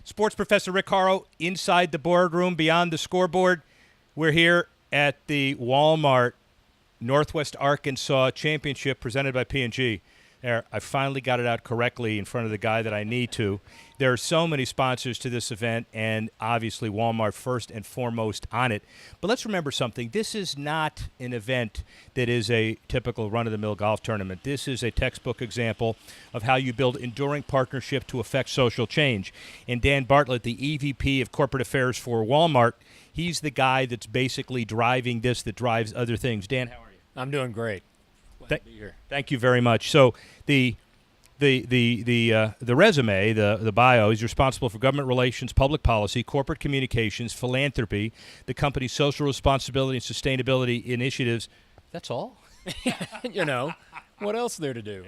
Sports Professor Rick Horrow, inside the boardroom, beyond the scoreboard. We're here at the Walmart Northwest Arkansas Championship presented by P&G. There, I finally got it out correctly in front of the guy that I need to. There are so many sponsors to this event, and obviously Walmart first and foremost on it. But let's remember something. This is not an event that is a typical run-of-the-mill golf tournament. This is a textbook example of how you build enduring partnership to affect social change. And Dan Bartlett, the EVP of Corporate Affairs for Walmart, he's the guy that's basically driving this, that drives other things. Dan, how are you? I'm doing great. Glad to be here. Thank you very much. So the resume, the bio, is responsible for government relations, public policy, corporate communications, philanthropy, the company's social responsibility and sustainability initiatives. That's all? You know, what else is there to do?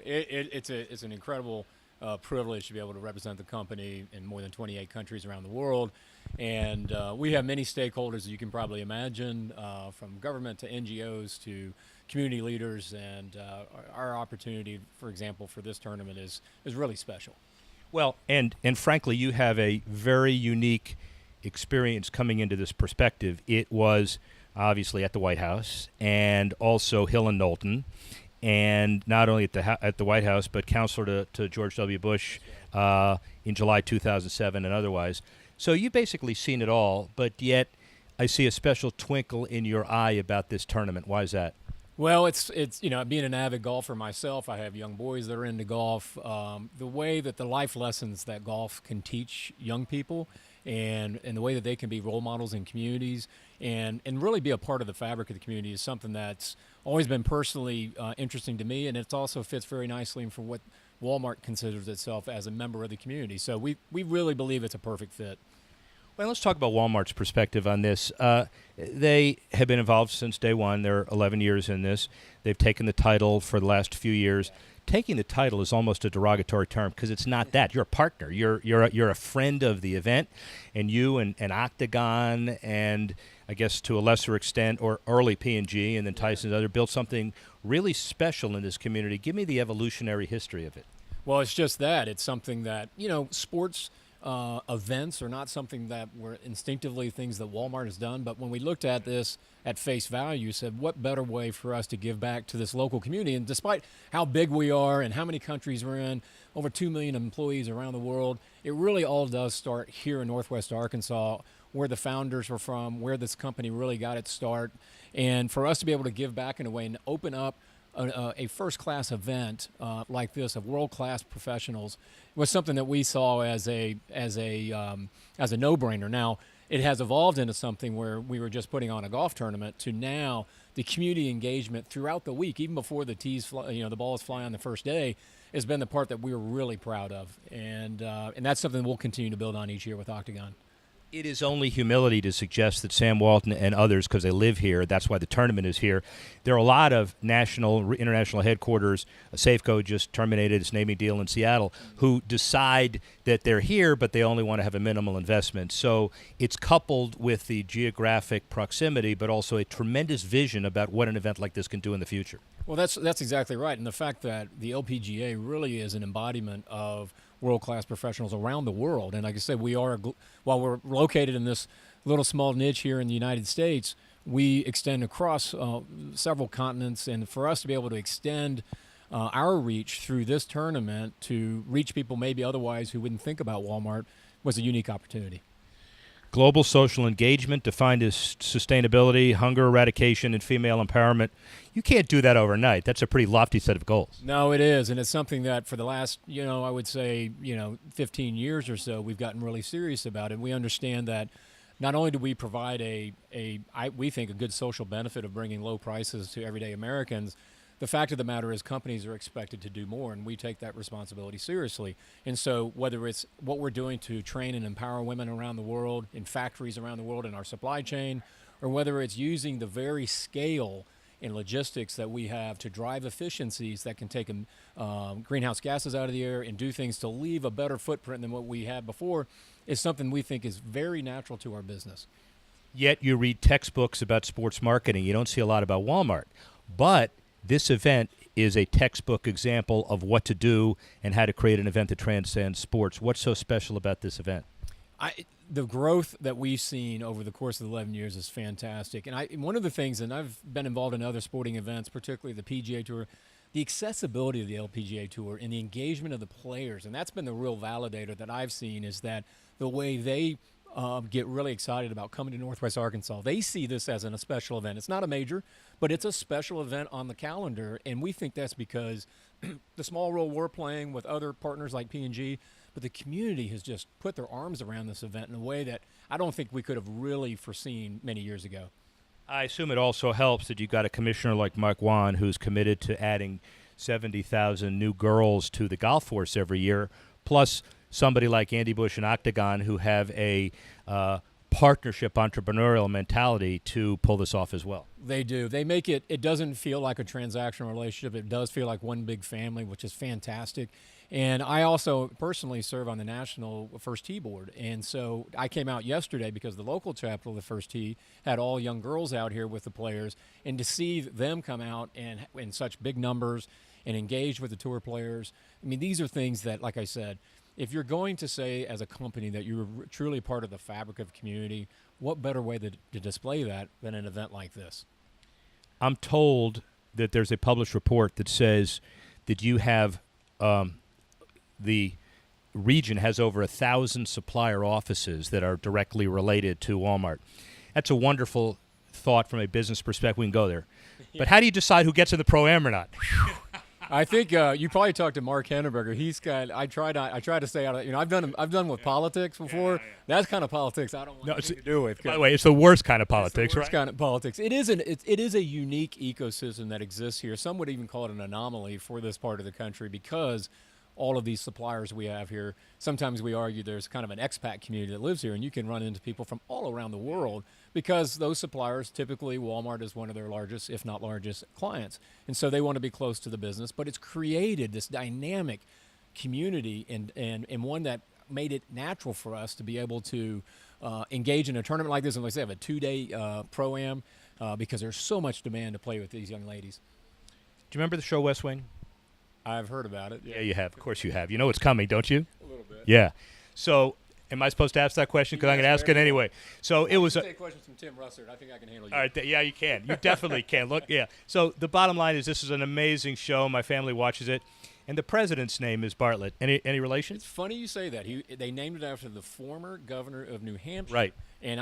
It's an incredible privilege to be able to represent the company in more than 28 countries around the world. And we have many stakeholders, as you can probably imagine, from government to NGOs to community leaders, and our opportunity, for example, for this tournament is really special. Well, and frankly, you have a very unique experience coming into this perspective. It was obviously at the White House and also Hill and Knowlton, and not only at the White House, but counselor to George W. Bush in July 2007 and otherwise. So you've basically seen it all, but yet I see a special twinkle in your eye about this tournament. Why is that? Well, it's being an avid golfer myself, I have young boys that are into golf. The way that the life lessons that golf can teach young people, and the way that they can be role models in communities and really be a part of the fabric of the community is something that's always been personally interesting to me, and it also fits very nicely for what Walmart considers itself as a member of the community. So we really believe it's a perfect fit. Well, let's talk about Walmart's perspective on this. They have been involved since day one. They're 11 years in this. They've taken the title for the last few years. Taking the title is almost a derogatory term because it's not that. You're a partner. You're a friend of the event, and you and Octagon and I guess to a lesser extent, or early P&G and then Tyson's other, built something really special in this community. Give me the evolutionary history of it. Well, it's just that. It's something that, sports events are not something that were instinctively things that Walmart has done, but when we looked at this at face value, said what better way for us to give back to this local community? And despite how big we are and how many countries we're in, over 2 million employees around the world, it really all does start here in Northwest Arkansas, where the founders were from, where this company really got its start. And for us to be able to give back in a way and open up a first-class event like this of world-class professionals was something that we saw as a no-brainer. Now, it has evolved into something where we were just putting on a golf tournament to now the community engagement throughout the week, even before the the balls fly on the first day, has been the part that we're really proud of, and that's something we'll continue to build on each year with Octagon. It is only humility to suggest that Sam Walton and others, because they live here, that's why the tournament is here. There are a lot of national, international headquarters, Safeco just terminated its naming deal in Seattle, who decide that they're here, but they only want to have a minimal investment. So it's coupled with the geographic proximity, but also a tremendous vision about what an event like this can do in the future. Well, that's exactly right. And the fact that the LPGA really is an embodiment of world-class professionals around the world. And like I said, while we're located in this little small niche here in the United States, we extend across several continents. And for us to be able to extend our reach through this tournament to reach people maybe otherwise who wouldn't think about Walmart was a unique opportunity. Global social engagement defined as sustainability, hunger eradication, and female empowerment. You can't do that overnight. That's a pretty lofty set of goals. No, it is, and it's something that for the last, I would say, 15 years or so, we've gotten really serious about it. We understand that not only do we provide we think a good social benefit of bringing low prices to everyday Americans, the fact of the matter is companies are expected to do more, and we take that responsibility seriously. And so whether it's what we're doing to train and empower women around the world, in factories around the world, in our supply chain, or whether it's using the very scale and logistics that we have to drive efficiencies that can take greenhouse gases out of the air and do things to leave a better footprint than what we had before, is something we think is very natural to our business. Yet you read textbooks about sports marketing. You don't see a lot about Walmart. But this event is a textbook example of what to do and how to create an event that transcends sports. What's so special about this event? The growth that we've seen over the course of the 11 years is fantastic. And one of the things, and I've been involved in other sporting events, particularly the PGA Tour, the accessibility of the LPGA Tour and the engagement of the players, and that's been the real validator that I've seen, is that the way they get really excited about coming to Northwest Arkansas. They see this as a special event. It's not a major, but it's a special event on the calendar, and we think that's because the small role we're playing with other partners like P&G, but the community has just put their arms around this event in a way that I don't think we could have really foreseen many years ago. I assume it also helps that you've got a commissioner like Mike Wan who's committed to adding 70,000 new girls to the golf force every year, plus somebody like Andy Bush and Octagon who have a partnership entrepreneurial mentality to pull this off as well. They do. They make it doesn't feel like a transactional relationship. It does feel like one big family, which is fantastic. And I also personally serve on the National First Tee Board. And so I came out yesterday because the local chapter of the First Tee had all young girls out here with the players. And to see them come out and in such big numbers and engage with the tour players, I mean, these are things that, like I said, if you're going to say as a company that you're truly part of the fabric of community, what better way to display that than an event like this? I'm told that there's a published report that says that you have the region has over 1,000 supplier offices that are directly related to Walmart. That's a wonderful thought from a business perspective. We can go there. Yeah. But how do you decide who gets in the Pro-Am or not? I think you probably talked to Mark Henneberger. He's got. I try to stay out of. I've done with politics before. Yeah. That's kind of politics I don't want anything to do with. By the way, it's the worst kind of politics, right? Kind of politics. It is a unique ecosystem that exists here. Some would even call it an anomaly for this part of the country because all of these suppliers we have here. Sometimes we argue there's kind of an expat community that lives here, and you can run into people from all around the world because those suppliers, typically Walmart is one of their largest, if not largest, clients. And so they want to be close to the business, but it's created this dynamic community and one that made it natural for us to be able to engage in a tournament like this. And like I say, have a 2-day Pro-Am because there's so much demand to play with these young ladies. Do you remember the show West Wing? I've heard about it. Yeah, you have. Of course you have. You know it's coming, don't you? A little bit. Yeah. So am I supposed to ask that question? Because I'm going to ask it anyway. So it was take questions from Tim Russert. I think I can handle you. All right. Yeah, you can. You definitely can. Look, yeah. So the bottom line is this is an amazing show. My family watches it. And the president's name is Bartlett. Any relation? It's funny you say that. They named it after the former governor of New Hampshire. Right. And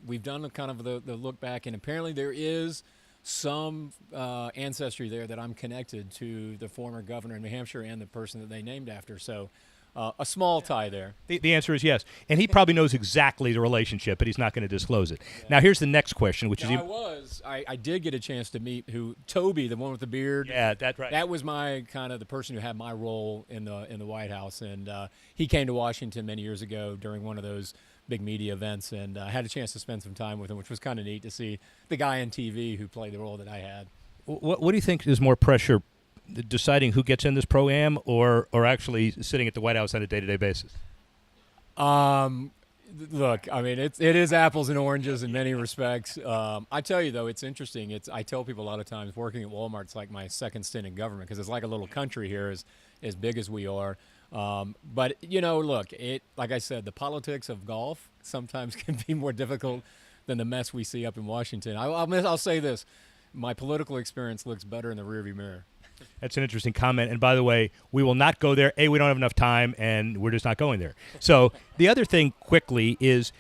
we've done kind of the look back, and apparently there is some ancestry there that I'm connected to the former governor of New Hampshire and the person that they named after. So a small tie there. The answer is yes. And he probably knows exactly the relationship, but he's not going to disclose it. Yeah. Now, here's the next question, which I did get a chance to meet Toby, the one with the beard. Yeah, that's right. That was my kind of the person who had my role in the White House. And he came to Washington many years ago during one of those big media events, and I had a chance to spend some time with him, which was kind of neat to see the guy on TV who played the role that I had. What do you think is more pressure, deciding who gets in this Pro-Am or actually sitting at the White House on a day-to-day basis? Look, I mean, it is apples and oranges in many respects. I tell you, though, it's interesting. I tell people a lot of times working at Walmart's like my second stint in government because it's like a little country here as big as we are. But, look, like I said, the politics of golf sometimes can be more difficult than the mess we see up in Washington. I'll say this. My political experience looks better in the rearview mirror. That's an interesting comment. And by the way, we will not go there. We don't have enough time, and we're just not going there. So the other thing quickly is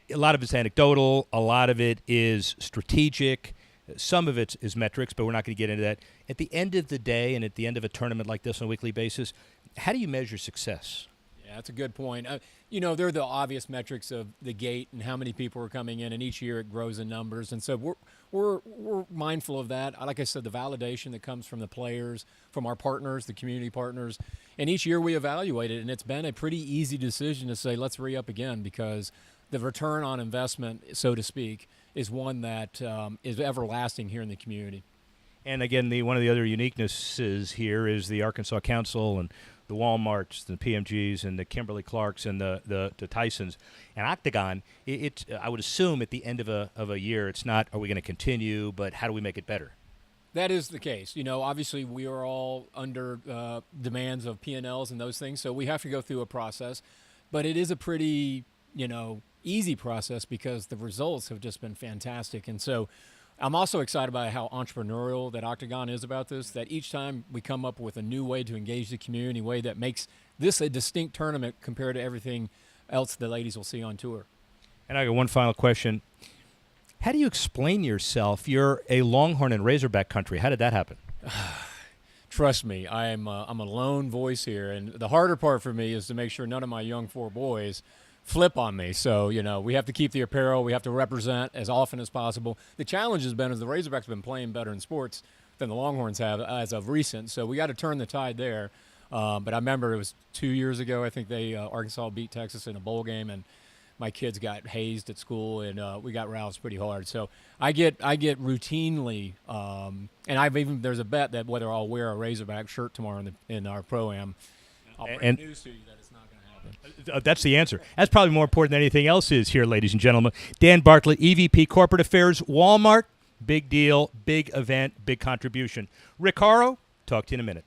a lot of it's anecdotal. A lot of it is strategic. Some of it is metrics, but we're not going to get into that. At the end of the day and at the end of a tournament like this on a weekly basis, how do you measure success? Yeah, that's a good point. There are the obvious metrics of the gate and how many people are coming in, and each year it grows in numbers. And so we're mindful of that. Like I said, the validation that comes from the players, from our partners, the community partners. And each year we evaluate it, and it's been a pretty easy decision to say, let's re-up again, because the return on investment, so to speak, is one that is everlasting here in the community. And again, one of the other uniquenesses here is the Arkansas Council and the Walmarts, the PMGs, and the Kimberly Clarks, and the Tysons, and Octagon. I would assume at the end of a year, it's not, are we going to continue, but how do we make it better? That is the case. Obviously we are all under demands of P&Ls and those things, so we have to go through a process. But it is a pretty, easy process because the results have just been fantastic. And so I'm also excited about how entrepreneurial that Octagon is about this, that each time we come up with a new way to engage the community, a way that makes this a distinct tournament compared to everything else the ladies will see on tour. And I got one final question. How do you explain yourself? You're a Longhorn in Razorback country. How did that happen? Trust me, I'm a lone voice here, and the harder part for me is to make sure none of my young 4 boys flip on me. So, we have to keep the apparel. We have to represent as often as possible. The challenge has been is the Razorbacks have been playing better in sports than the Longhorns have as of recent. So we got to turn the tide there. But I remember it was 2 years ago. I think Arkansas beat Texas in a bowl game, and my kids got hazed at school, and we got roused pretty hard. So I get routinely, and there's a bet that whether I'll wear a Razorback shirt tomorrow in our pro-am, I'll bring news to you that it's not going to happen. That's the answer. That's probably more important than anything else is here, ladies and gentlemen. Dan Bartlett, EVP Corporate Affairs, Walmart. Big deal, big event, big contribution. Rick Horrow, talk to you in a minute.